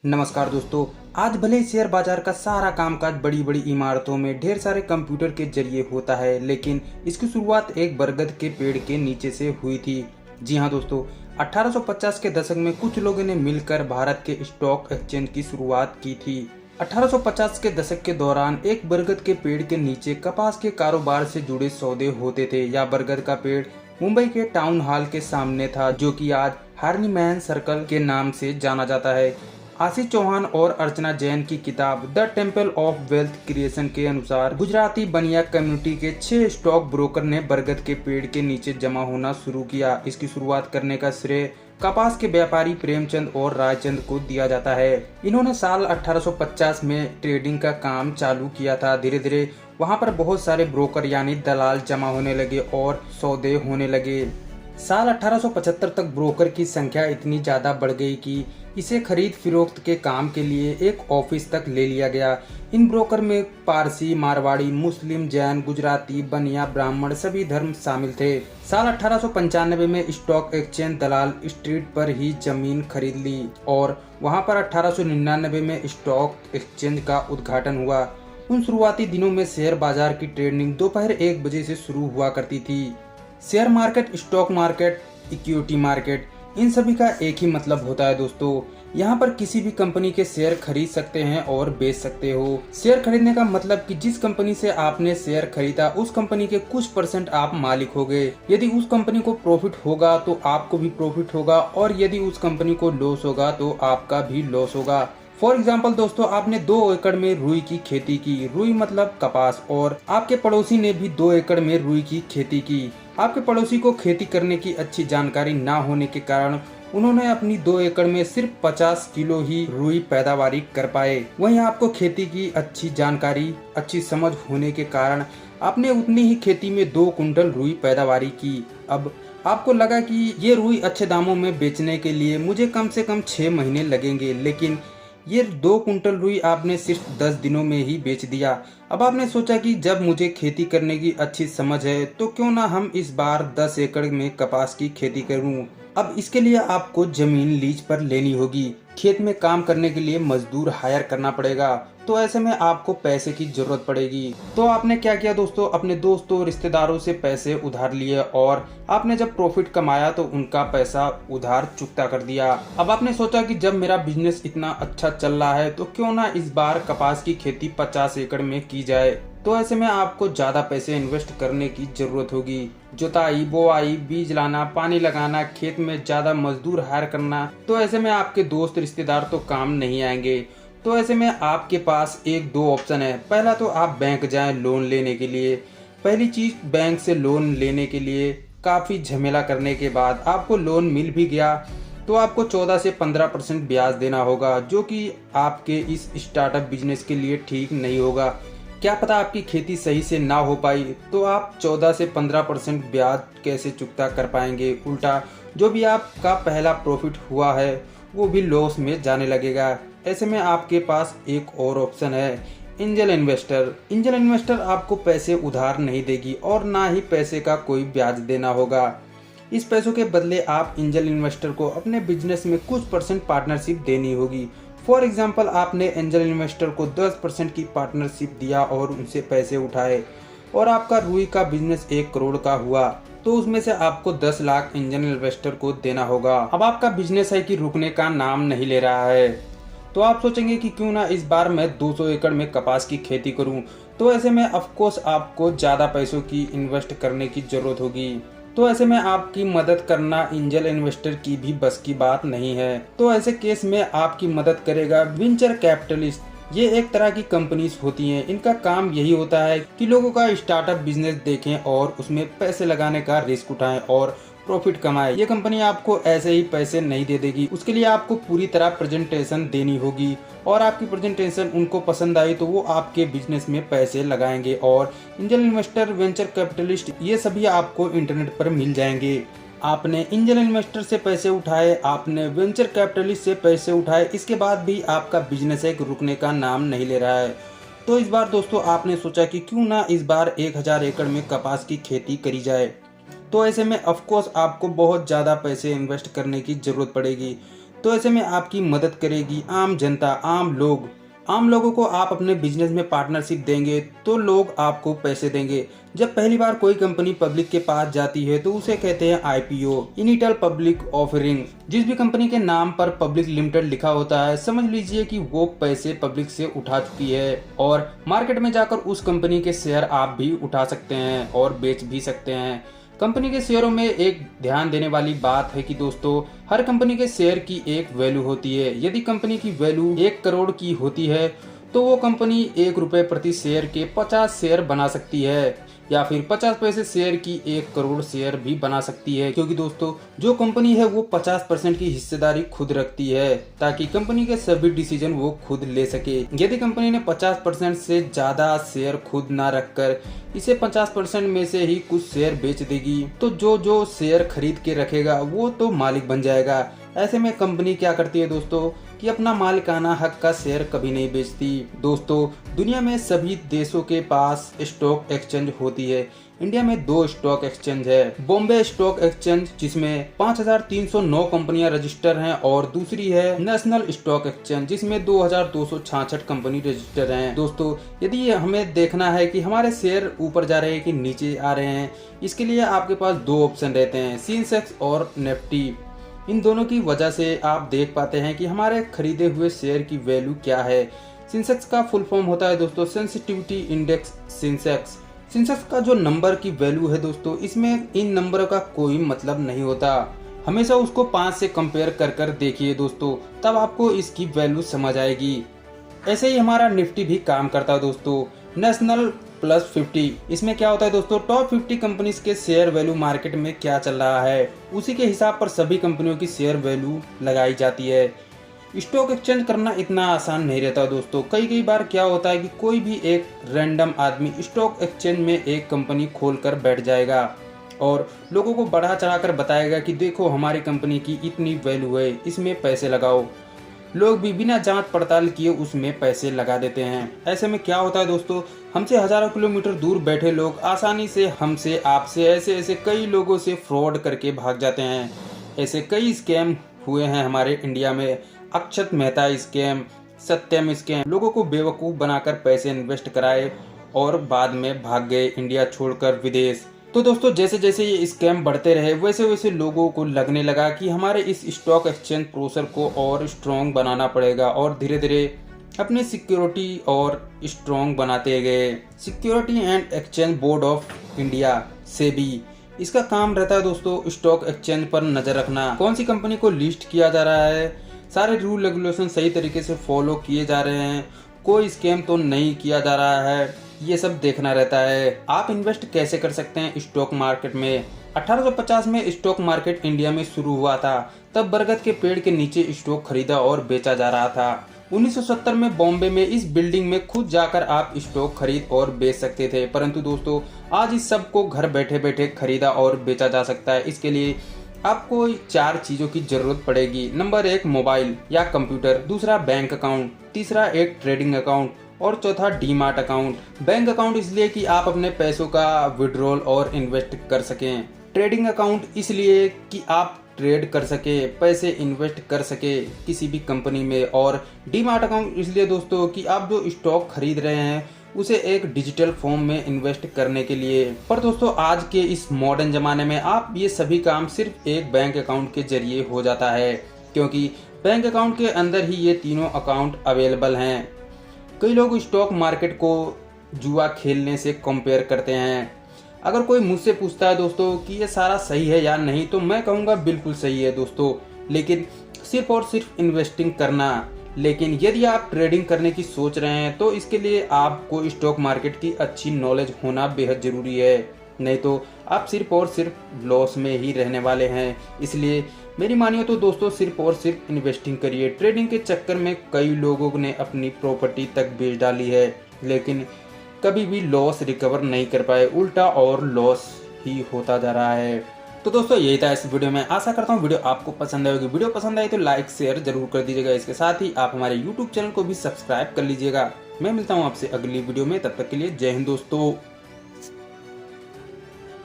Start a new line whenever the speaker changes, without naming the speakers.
नमस्कार दोस्तों। आज भले ही शेयर बाजार का सारा कामकाज बड़ी बड़ी इमारतों में ढेर सारे कंप्यूटर के जरिए होता है, लेकिन इसकी शुरुआत एक बरगद के पेड़ के नीचे से हुई थी। जी हाँ दोस्तों, 1850 के दशक में कुछ लोगों ने मिलकर भारत के स्टॉक एक्सचेंज की शुरुआत की थी। 1850 के दशक के दौरान एक बरगद के पेड़ के नीचे कपास के कारोबार से जुड़े सौदे होते थे। यह बरगद का पेड़ मुंबई के टाउन हॉल के सामने था, जो कि आज हार्निमैन सर्कल के नाम से जाना जाता है। आशीष चौहान और अर्चना जैन की किताब the temple of wealth creation के अनुसार गुजराती बनिया कम्युनिटी के 6 स्टॉक ब्रोकर ने बरगद के पेड़ के नीचे जमा होना शुरू किया। इसकी शुरुआत करने का श्रेय कपास के व्यापारी प्रेमचंद और रायचंद को दिया जाता है। इन्होंने साल 1850 में ट्रेडिंग का काम चालू किया था। धीरे धीरे वहां पर बहुत सारे ब्रोकर यानी दलाल जमा होने लगे और सौदे होने लगे। साल 1875 तक ब्रोकर की संख्या इतनी ज्यादा बढ़ गई कि इसे खरीद फरोख्त के काम के लिए एक ऑफिस तक ले लिया गया। इन ब्रोकर में पारसी, मारवाड़ी, मुस्लिम, जैन, गुजराती, बनिया, ब्राह्मण सभी धर्म शामिल थे। साल 1895 में स्टॉक एक्सचेंज दलाल स्ट्रीट पर ही जमीन खरीद ली और वहां पर 1899 में स्टॉक एक्सचेंज का उद्घाटन हुआ। उन शुरुआती दिनों में शेयर बाजार की ट्रेडिंग दोपहर 1 बजे से शुरू हुआ करती थी। Share market, stock market, equity market, इन सभी का एक ही मतलब होता है दोस्तों। यहाँ पर किसी भी कंपनी के शेयर खरीद सकते हैं और बेच सकते हो। शेयर खरीदने का मतलब कि जिस कंपनी से आपने शेयर खरीदा उस कंपनी के कुछ % आप मालिक हो गए। यदि उस कंपनी को प्रॉफिट होगा तो आपको भी प्रॉफिट होगा, और यदि उस कंपनी को लॉस होगा तो आपका भी लॉस होगा। फॉर एग्जाम्पल दोस्तों, आपने 2 एकड़ में रुई की खेती की, रुई मतलब कपास, और आपके पड़ोसी ने भी 2 एकड़ में रुई की खेती की। आपके पड़ोसी को खेती करने की अच्छी जानकारी ना होने के कारण उन्होंने अपनी 2 एकड़ में सिर्फ 50 किलो ही रुई पैदावारी कर पाए। वहीं आपको खेती की अच्छी जानकारी, अच्छी समझ होने के कारण आपने उतनी ही खेती में 2 कुंटल रुई पैदावारी की। अब आपको लगा कि ये रुई अच्छे दामों में बेचने के लिए मुझे कम से कम 6 महीने लगेंगे, लेकिन ये 2 कुंटल रुई आपने सिर्फ 10 दिनों में ही बेच दिया। अब आपने सोचा कि जब मुझे खेती करने की अच्छी समझ है तो क्यों ना हम इस बार 10 एकड़ में कपास की खेती करूं। अब इसके लिए आपको जमीन लीज पर लेनी होगी, खेत में काम करने के लिए मजदूर हायर करना पड़ेगा, तो ऐसे में आपको पैसे की जरूरत पड़ेगी। तो आपने क्या किया दोस्तों, अपने दोस्तों रिश्तेदारों से पैसे उधार लिए और आपने जब प्रॉफिट कमाया तो उनका पैसा उधार चुकता कर दिया। अब आपने सोचा कि जब मेरा बिजनेस इतना अच्छा चल रहा है तो क्यों ना इस बार कपास की खेती 50 एकड़ में की जाए। तो ऐसे में आपको ज्यादा पैसे इन्वेस्ट करने की जरूरत होगी। जुताई, बोआई, बीज लाना, पानी लगाना, खेत में ज्यादा मजदूर हायर करना, तो ऐसे में आपके दोस्त रिश्तेदार तो काम नहीं आएंगे। तो ऐसे में आपके पास 1-2 ऑप्शन है। पहला तो आप बैंक जाएं लोन लेने के लिए। पहली चीज, बैंक से लोन लेने के लिए काफी झमेला करने के बाद आपको लोन मिल भी गया तो आपको 14 से 15% ब्याज देना होगा, जो कि आपके इस स्टार्टअप बिजनेस के लिए ठीक नहीं होगा। क्या पता आपकी खेती सही से ना हो पाई तो आप 14 से 15% ब्याज कैसे चुकता कर पाएंगे। उल्टा जो भी आपका पहला प्रॉफिट हुआ है वो भी लॉस में जाने लगेगा। ऐसे में आपके पास एक और ऑप्शन है, एंजल इन्वेस्टर। एंजल इन्वेस्टर आपको पैसे उधार नहीं देगी और ना ही पैसे का कोई ब्याज देना होगा। इस पैसों के बदले आप एंजल इन्वेस्टर को अपने बिजनेस में कुछ % पार्टनरशिप देनी होगी। फॉर एग्जाम्पल, आपने एंजल इन्वेस्टर को 10% की पार्टनरशिप दिया और उनसे पैसे उठाए और आपका रुई का बिजनेस 1 करोड़ का हुआ, तो उसमें से आपको 10 लाख एंजल इन्वेस्टर को देना होगा। अब आपका बिजनेस है कि रुकने का नाम नहीं ले रहा है, तो आप सोचेंगे कि क्यों ना इस बार मैं 200 एकड़ में कपास की खेती करूं। तो ऐसे में ऑफ कोर्स आपको ज्यादा पैसों की इन्वेस्ट करने की जरूरत होगी। तो ऐसे में आपकी मदद करना एंजल इन्वेस्टर की भी बस की बात नहीं है। तो ऐसे केस में आपकी मदद करेगा वेंचर कैपिटलिस्ट। ये एक तरह की कंपनीज होती हैं। इनका काम यही होता है कि लोगों का स्टार्टअप बिजनेस देखें और उसमें पैसे लगाने का रिस्क उठाएं और प्रॉफिट कमाए। ये कंपनी आपको ऐसे ही पैसे नहीं दे देगी, उसके लिए आपको पूरी तरह प्रेजेंटेशन देनी होगी और आपकी प्रेजेंटेशन उनको पसंद आई तो वो आपके बिजनेस में पैसे लगाएंगे। और एंजल इन्वेस्टर, वेंचर कैपिटलिस्ट, ये सभी आपको इंटरनेट पर मिल जाएंगे। आपने एंजल इन्वेस्टर से पैसे उठाए, आपने वेंचर कैपिटलिस्ट से पैसे उठाए, इसके बाद भी आपका बिजनेस एक रुकने का नाम नहीं ले रहा है। तो इस बार दोस्तों आपने सोचा कि क्यों ना इस बार 1000 एकड़ में कपास की खेती करी जाए। तो ऐसे में ऑफ कोर्स आपको बहुत ज़्यादा पैसे इन्वेस्ट करने की ज़रूरत पड़ेगी। तो ऐसे में आपकी मदद करेगी आम जनता, आम लोग। आम लोगों को आप अपने बिजनेस में पार्टनरशिप देंगे तो लोग आपको पैसे देंगे। जब पहली बार कोई कंपनी पब्लिक के पास जाती है तो उसे कहते हैं आईपीओ, इनिशियल पब्लिक ऑफरिंग। जिस भी कंपनी के नाम पर पब्लिक लिमिटेड लिखा होता है, समझ लीजिए कि वो पैसे पब्लिक से उठा चुकी है और मार्केट में जाकर उस कंपनी के शेयर आप भी उठा सकते हैं और बेच भी सकते हैं। कंपनी के शेयरों में एक ध्यान देने वाली बात है कि दोस्तों, हर कंपनी के शेयर की एक वैल्यू होती है। यदि कंपनी की वैल्यू 1 करोड़ की होती है तो वो कंपनी 1 रुपए प्रति शेयर के 50 शेयर बना सकती है या फिर 50 पैसे शेयर की 1 करोड़ शेयर भी बना सकती है, क्योंकि दोस्तों जो कंपनी है वो 50% की हिस्सेदारी खुद रखती है ताकि कंपनी के सभी डिसीजन वो खुद ले सके। यदि कंपनी ने 50% से ज्यादा शेयर खुद ना रखकर इसे 50% में से ही कुछ शेयर बेच देगी तो जो शेयर खरीद के रखेगा वो तो मालिक बन जाएगा। ऐसे में कंपनी क्या करती है दोस्तों कि अपना मालिकाना हक का शेयर कभी नहीं बेचती। दोस्तों, दुनिया में सभी देशों के पास स्टॉक एक्सचेंज होती है। इंडिया में 2 स्टॉक एक्सचेंज है, बॉम्बे स्टॉक एक्सचेंज जिसमें 5309 कंपनियां रजिस्टर हैं और दूसरी है नेशनल स्टॉक एक्सचेंज जिसमें 2266 कंपनी रजिस्टर हैं। दोस्तों, यदि हमें देखना है कि हमारे शेयर ऊपर जा रहे हैं कि नीचे आ रहे हैं, इसके लिए आपके पास 2 ऑप्शन रहते हैं, सेंसेक्स और निफ्टी। इन दोनों की वजह से आप देख पाते हैं कि हमारे खरीदे हुए शेयर की वैल्यू क्या है। सेंसेक्स का फुल फॉर्म होता है दोस्तों सेंसिटिविटी इंडेक्स सेंसेक्स। सेंसेक्स का जो नंबर की वैल्यू है दोस्तों, इसमें इन नंबर का कोई मतलब नहीं होता। हमेशा उसको 5 से कंपेयर कर देखिए दोस्तों, तब आपको इसकी वैल्यू समझ आएगी। ऐसे ही हमारा निफ्टी भी काम करता है दोस्तों, नेशनल +50। इसमें क्या होता है दोस्तों, टॉप 50 कंपनीज के शेयर वैल्यू मार्केट में क्या चल रहा है उसी के हिसाब पर सभी कंपनियों की शेयर वैल्यू लगाई जाती है। स्टॉक एक्सचेंज करना इतना आसान नहीं रहता दोस्तों। कई बार क्या होता है कि कोई भी एक रैंडम आदमी स्टॉक एक्सचेंज में एक कंपनी खोलकर बैठ जाएगा और लोगों को बढ़ा चढ़ाकर बताएगा कि देखो हमारी कंपनी की इतनी वैल्यू है, इसमें पैसे लगाओ। लोग भी बिना जांच पड़ताल किए उसमें पैसे लगा देते हैं। ऐसे में क्या होता है दोस्तों, हमसे हजारों किलोमीटर दूर बैठे लोग आसानी से हमसे, आपसे, ऐसे कई लोगों से फ्रॉड करके भाग जाते हैं। ऐसे कई स्कैम हुए हैं हमारे इंडिया में। अक्षत मेहता स्कैम, सत्यम स्कैम, लोगों को बेवकूफ़ बनाकर पैसे इन्वेस्ट कराए और बाद में भाग गए इंडिया छोड़कर विदेश। तो दोस्तों, जैसे जैसे ये स्कैम बढ़ते रहे वैसे वैसे लोगों को लगने लगा कि हमारे इस स्टॉक एक्सचेंज प्रोसेस को और स्ट्रॉन्ग बनाना पड़ेगा और धीरे धीरे अपनी सिक्योरिटी और स्ट्रॉन्ग बनाते गए। Security and exchange board of India SEBI, इसका काम रहता है दोस्तों स्टॉक एक्सचेंज पर नजर रखना, कौन सी कंपनी को लिस्ट किया जा रहा है, सारे रूल रेगुलेशन सही तरीके से फॉलो किए जा रहे हैं, कोई स्कैम तो नहीं किया जा रहा है, ये सब देखना रहता है। आप इन्वेस्ट कैसे कर सकते हैं स्टॉक मार्केट में। 1850 में स्टॉक मार्केट इंडिया में शुरू हुआ था, तब बरगद के पेड़ के नीचे स्टॉक खरीदा और बेचा जा रहा था। 1970 में बॉम्बे में इस बिल्डिंग में खुद जाकर आप स्टॉक खरीद और बेच सकते थे, परंतु दोस्तों आज इस सब को घर बैठे बैठे खरीदा और बेचा जा सकता है। इसके लिए आपको 4 चीजों की जरूरत पड़ेगी। नंबर 1 मोबाइल या कंप्यूटर, दूसरा बैंक अकाउंट, तीसरा एक ट्रेडिंग अकाउंट और चौथा डीमार्ट अकाउंट। बैंक अकाउंट इसलिए कि आप अपने पैसों का विड्रॉल और इन्वेस्ट कर सकें। ट्रेडिंग अकाउंट इसलिए कि आप ट्रेड कर सके, पैसे इन्वेस्ट कर सके किसी भी कंपनी में। और डीमार्ट अकाउंट इसलिए दोस्तों कि आप जो स्टॉक खरीद रहे हैं उसे एक डिजिटल फॉर्म में इन्वेस्ट करने के लिए। पर दोस्तों आज के इस मॉडर्न जमाने में आप ये सभी काम सिर्फ एक बैंक अकाउंट के जरिए हो जाता है, क्योंकि बैंक अकाउंट के अंदर ही ये तीनों अकाउंट अवेलेबल हैं। कई लोग स्टॉक मार्केट को जुआ खेलने से कंपेयर करते हैं। अगर कोई मुझसे पूछता है दोस्तों कि ये सारा सही है या नहीं, तो मैं कहूँगा बिल्कुल सही है दोस्तों, लेकिन सिर्फ और सिर्फ इन्वेस्टिंग करना। लेकिन यदि आप ट्रेडिंग करने की सोच रहे हैं तो इसके लिए आपको स्टॉक मार्केट की अच्छी नॉलेज होना बेहद ज़रूरी है, नहीं तो आप सिर्फ और सिर्फ लॉस में ही रहने वाले हैं। इसलिए मेरी मानिए तो दोस्तों सिर्फ और सिर्फ इन्वेस्टिंग करिए। ट्रेडिंग के चक्कर में कई लोगों ने अपनी प्रॉपर्टी तक बेच डाली है, लेकिन कभी भी लॉस रिकवर नहीं कर पाए, उल्टा और लॉस ही होता जा रहा है। तो दोस्तों यही था इस वीडियो में। आशा करता हूँ वीडियो आपको पसंद आएगी। वीडियो पसंद आई तो लाइक शेयर जरूर कर दीजिएगा। इसके साथ ही आप हमारे YouTube चैनल को भी सब्सक्राइब कर लीजिएगा। मैं मिलता हूँ आपसे अगली वीडियो में, तब तक के लिए जय हिंद दोस्तों।